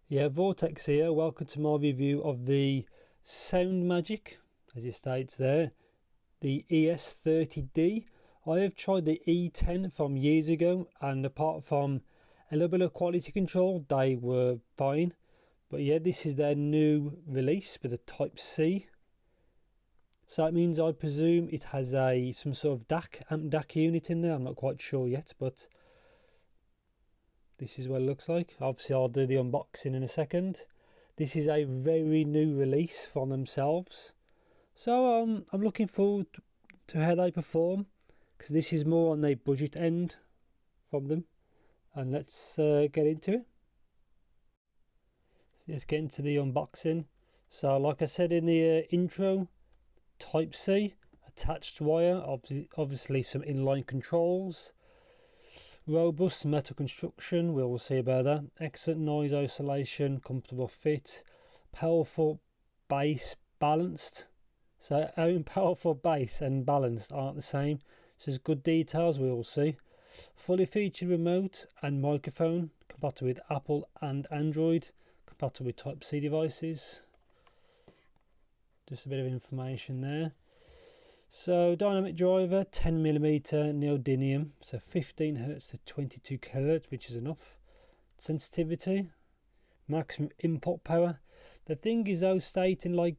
Yeah, Vortex here. Welcome to my review of the Soundmagic, as it states there, the ES30D. I have tried the E10 from years ago, and apart from a little bit of quality control, they were fine. But yeah, this is their new release with a Type C. So that means, I presume, it has some sort of amp DAC unit in there. I'm not quite sure yet, but this is what it looks like. Obviously, I'll do the unboxing in a second. This is a very new release from themselves. So I'm looking forward to how they perform, because this is more on the budget end from them. And let's get into it. Let's get into the unboxing. So like I said in the intro, Type C, attached wire, obviously some inline controls. Robust metal construction, we will see about that. Excellent noise isolation, comfortable fit, powerful bass, balanced. So powerful bass and balanced aren't the same. So there's good details, we will see. Fully featured remote and microphone, compatible with Apple and Android, compatible with Type C devices. Just a bit of information there. So dynamic driver, 10mm neodymium, so 15Hz to 22 kHz, which is enough. Sensitivity, maximum input power. The thing is though, stating like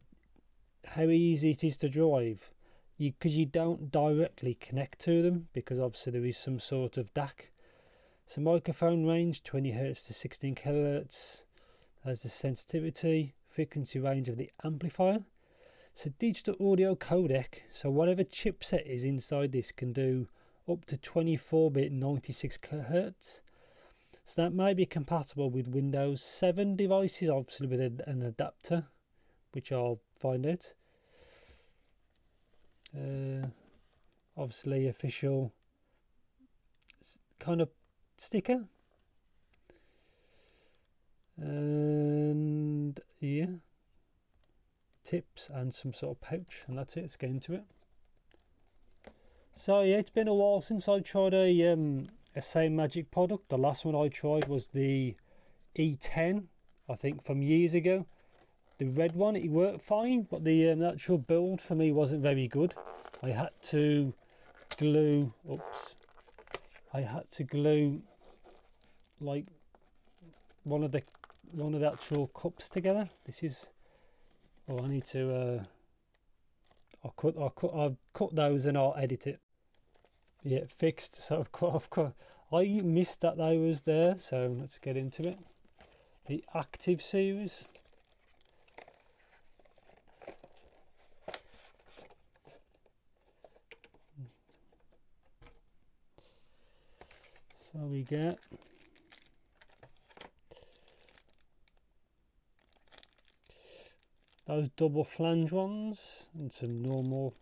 how easy it is to drive, because you don't directly connect to them, because obviously there is some sort of DAC. So microphone range, 20Hz to 16 kHz. There's the sensitivity, frequency range of the amplifier. So digital audio codec, so whatever chipset is inside this can do up to 24-bit 96 kHz. So that may be compatible with Windows 7 devices, obviously with an adapter, which I'll find out. Obviously official kind of sticker. And yeah, tips and some sort of pouch, and that's it. Let's get into it. So yeah, it's been a while since I tried a Soundmagic product. The last one I tried was the E10, I think, from years ago. The red one, it worked fine, but the actual build for me wasn't very good. I had to glue like one of the actual cups together. This is, oh, I need to I'll cut those and I'll edit it. Yeah, fixed. So of course I missed that they was there, so let's get into it. The Active series. So we get those double flange ones and some normal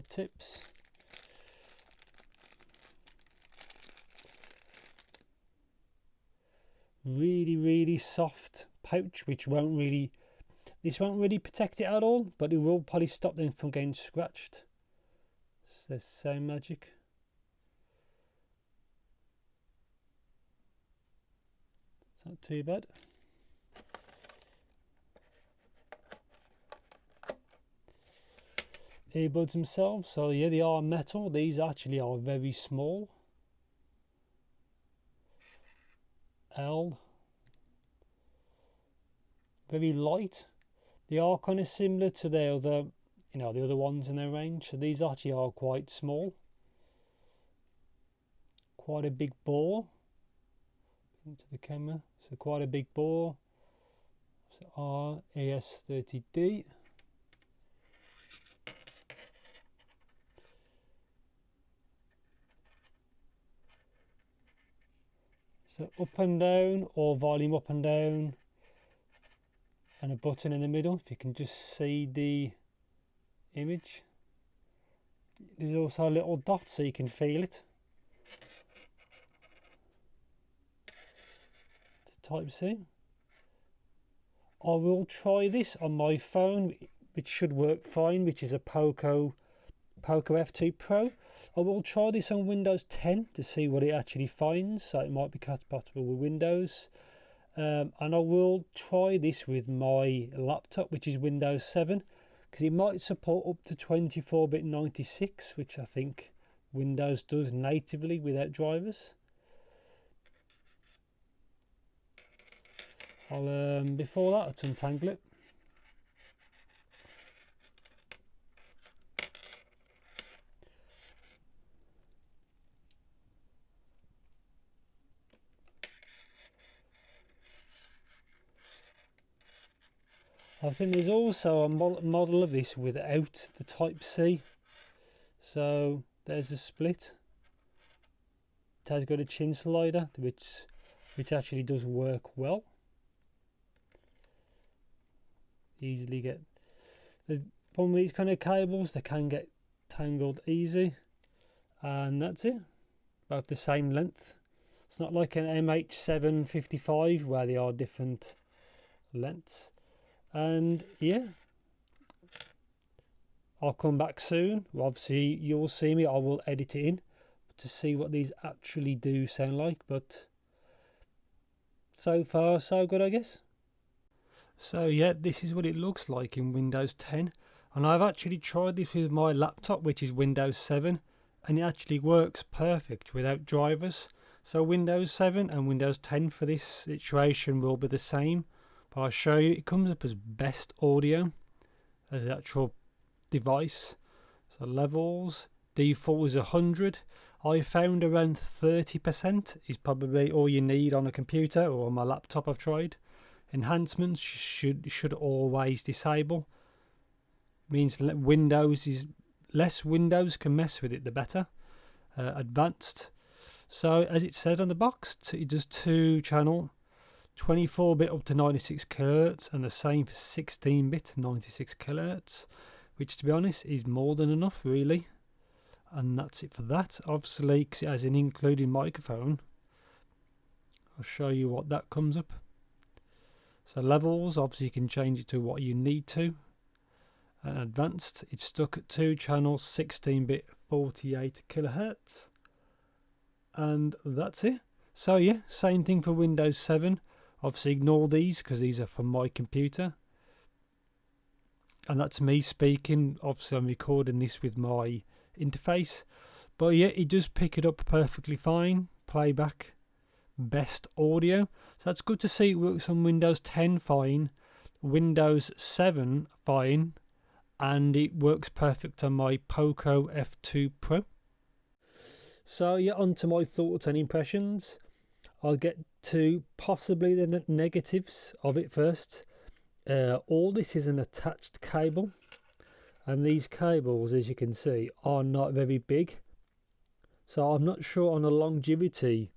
tips. Really soft pouch, which won't really protect it at all, but it will probably stop them from getting scratched. It says Soundmagic. It's not too bad. Earbuds themselves, so yeah, they are metal. These actually are very small. Very light. They are kind of similar to the other ones in their range. So these actually are quite small. Quite a big bore into the camera. So quite a big bore. So our ES30D. So up and down, or volume up and down, and a button in the middle, if you can just see the image. There's also a little dot so you can feel it. It's Type C. I will try this on my phone, which should work fine, which is a Poco F2 Pro. I will try this on Windows 10 to see what it actually finds, so it might be compatible with Windows. and I will try this with my laptop, which is Windows 7, because it might support up to 24-bit 96, which I think Windows does natively without drivers. I'll before that, I'll untangle it. I think there's also a model of this without the Type-C. So there's a split. It has got a chin slider, which actually does work well. Easily get the problem with these kind of cables, they can get tangled easy, and that's it. Both the same length. It's not like an MH755 where they are different lengths. And yeah, I'll come back soon. Obviously you'll see me, I will edit it in to see what these actually do sound like, but so far so good, I guess. So yeah, this is what it looks like in Windows 10, and I've actually tried this with my laptop, which is Windows 7, and it actually works perfect without drivers. So Windows 7 and Windows 10 for this situation will be the same, but I'll show you. It comes up as best audio as the actual device. So levels, default is 100. I found around 30% is probably all you need on a computer, or on my laptop I've tried. Enhancements should always disable. Means Windows is less Windows can mess with it, the better. Advanced. So as it said on the box, it does 2-channel, 24-bit up to 96 kHz, and the same for 16-bit 96 kHz, which to be honest is more than enough really. And that's it for that. Obviously, because it has an included microphone, I'll show you what that comes up. So levels, obviously you can change it to what you need to. And advanced, it's stuck at 2 channels, 16-bit, 48 kHz. And that's it. So yeah, same thing for Windows 7. Obviously ignore these because these are from my computer. And that's me speaking. Obviously I'm recording this with my interface. But yeah, it does pick it up perfectly fine. Playback. Best audio. So that's good to see. It works on Windows 10 fine, Windows 7 fine, and it works perfect on my Poco F2 Pro. So yeah, on to my thoughts and impressions. I'll get to possibly the negatives of it first. All this is an attached cable, and these cables, as you can see, are not very big. So I'm not sure on the longevity,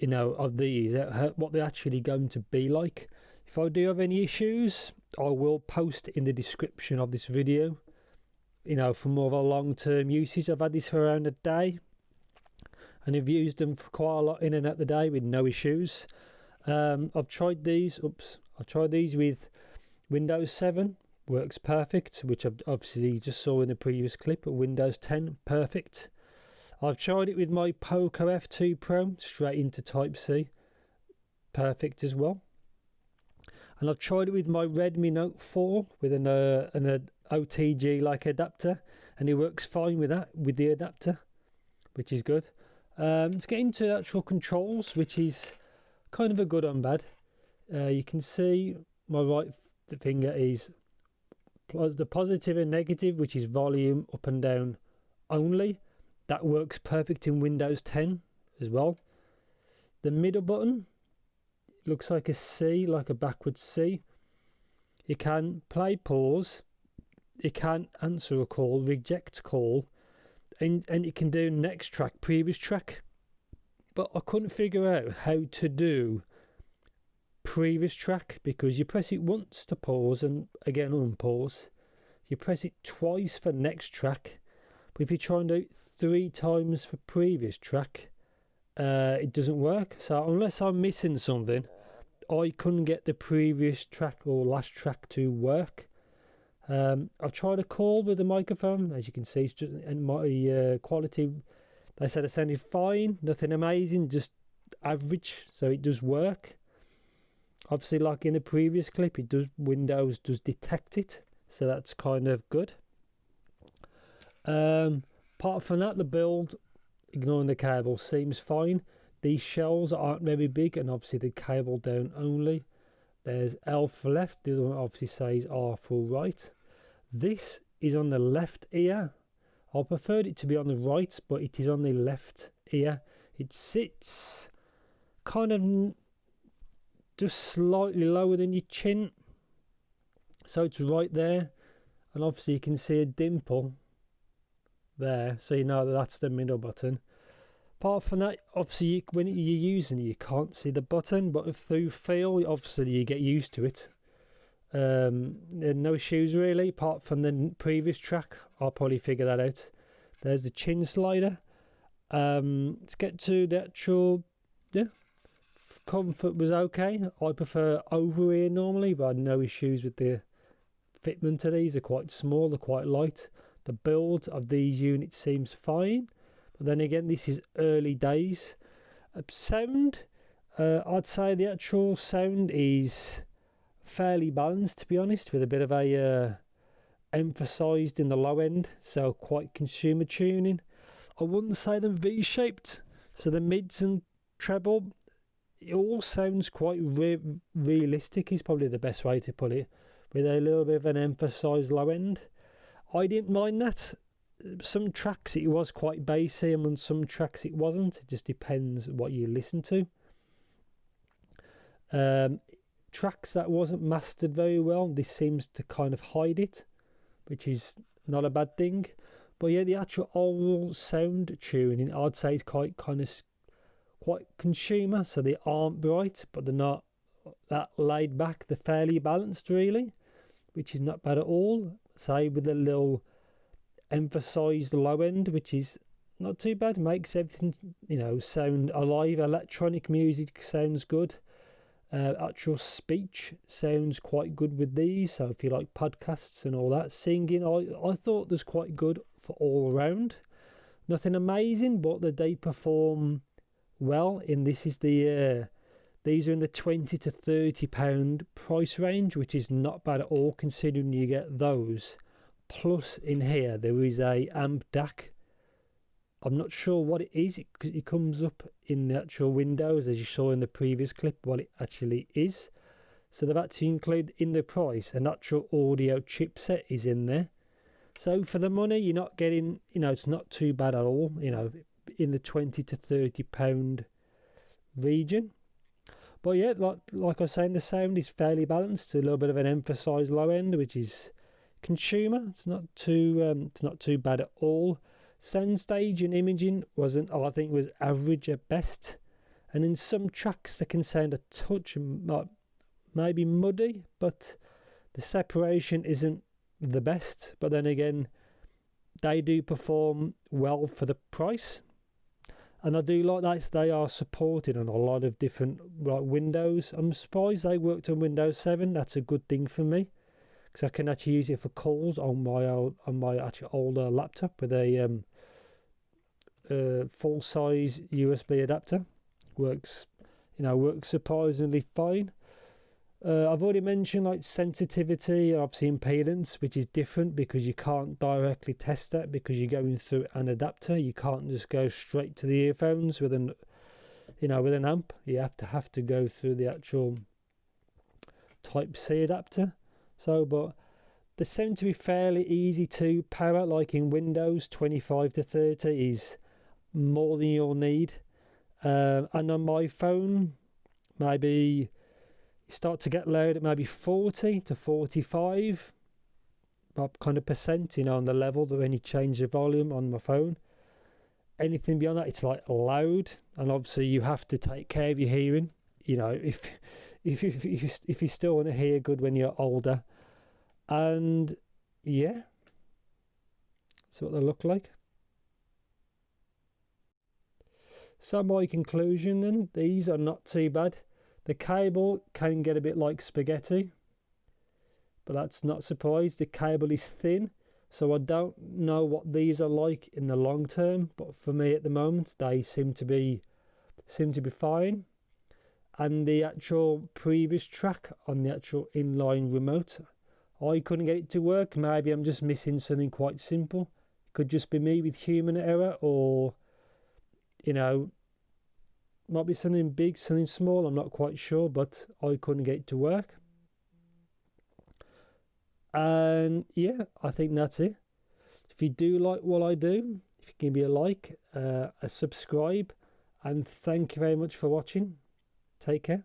of these, what they're actually going to be like. If I do have any issues, I will post in the description of this video, for more of a long-term usage. I've had this for around a day, and I've used them for quite a lot in and out the day with no issues. I've tried these. I tried these with Windows 7, works perfect, which I've obviously just saw in the previous clip. Windows 10, perfect. I've tried it with my Poco F2 Pro, straight into Type-C, perfect as well. And I've tried it with my Redmi Note 4 with an OTG-like adapter, and it works fine with that, with the adapter, which is good. Let's get into the actual controls, which is kind of a good and bad. You can see my right finger is the positive and negative, which is volume up and down only. That works perfect in Windows 10 as well. The middle button looks like a C, like a backwards C. You can play pause. You can answer a call, reject call, and you can do next track, previous track. But I couldn't figure out how to do previous track, because you press it once to pause and again unpause. You press it twice for next track. But if you try and do it 3 times for previous track, it doesn't work. So unless I'm missing something, I couldn't get the previous track or last track to work. I've tried a call with the microphone, as you can see, it's just, and my quality, they said it sounded fine, nothing amazing, just average, so it does work. Obviously, like in the previous clip, Windows does detect it, so that's kind of good. Apart from that, the build, ignoring the cable, seems fine. These shells aren't very big, and obviously the cable down only. There's L for left, the other one obviously says R for right. This is on the left ear. I preferred it to be on the right, but it is on the left ear. It sits kind of just slightly lower than your chin, so it's right there, and obviously you can see a dimple there, so you know that that's the middle button. Apart from that, obviously when you're using it, you can't see the button, but through feel, obviously you get used to it. No issues really, apart from the previous track. I'll probably figure that out. There's the chin slider. Let's get to the actual, comfort was okay. I prefer over ear normally, but I had no issues with the fitment of these. They're quite small, they're quite light. The build of these units seems fine, but then again, this is early days. Sound, I'd say the actual sound is fairly balanced, to be honest, with a bit of a emphasised in the low end, so quite consumer tuning. I wouldn't say them V-shaped, so the mids and treble, it all sounds quite realistic is probably the best way to put it, with a little bit of an emphasised low end. I didn't mind that. Some tracks it was quite bassy, and on some tracks it wasn't. It just depends what you listen to. Tracks that wasn't mastered very well, this seems to kind of hide it, which is not a bad thing. But yeah, the actual overall sound tuning, I'd say, is quite consumer, so they aren't bright, but they're not that laid back. They're fairly balanced, really, which is not bad at all. Say with a little emphasised low end, which is not too bad. Makes everything, sound alive. Electronic music sounds good. Actual speech sounds quite good with these. So if you like podcasts and all that, singing, I thought was quite good for all around. Nothing amazing, but they perform well. In this is these are in the £20 to £30 price range, which is not bad at all considering you get those. Plus in here there is a amp DAC. I'm not sure what it is. It comes up in the actual windows, as you saw in the previous clip, what it actually is. So they've actually included in the price an actual audio chipset is in there. So for the money, you're not getting, it's not too bad at all, in the £20 to £30 region. But yeah, like I was saying, the sound is fairly balanced, a little bit of an emphasised low end, which is consumer. It's not too bad at all. Soundstage and imaging I think was average at best, and in some tracks they can sound a touch maybe muddy, but the separation isn't the best. But then again, they do perform well for the price, and I do like that they are supported on a lot of different Windows. I'm surprised they worked on Windows 7. That's a good thing for me, because I can actually use it for calls on my actual older laptop with a full size USB adapter. Works surprisingly fine. I've already mentioned sensitivity, obviously impedance, which is different because you can't directly test that because you're going through an adapter. You can't just go straight to the earphones with an amp. You have to go through the actual Type-C adapter. But they seem to be fairly easy to power. Like in Windows, 25 to 30 is more than you'll need. And on my phone, maybe start to get loud at maybe 40 to 45 kind of percent, on the level that when you change the volume on my phone. Anything beyond that, it's loud, and obviously you have to take care of your hearing. If you still want to hear good when you're older. And yeah, that's what they look like. So my conclusion then, these are not too bad. The cable can get a bit like spaghetti, but that's not surprised. The cable is thin, so I don't know what these are like in the long term, but for me at the moment, they seem to be seemed to be fine. And the actual previous track on the actual inline remote, I couldn't get it to work. Maybe I'm just missing something quite simple. It could just be me with human error, or, you know, might be something big, something small, I'm not quite sure, but I couldn't get it to work. And yeah, I think that's it. If you do like what I do, if you give me a like, a subscribe, and thank you very much for watching. Take care.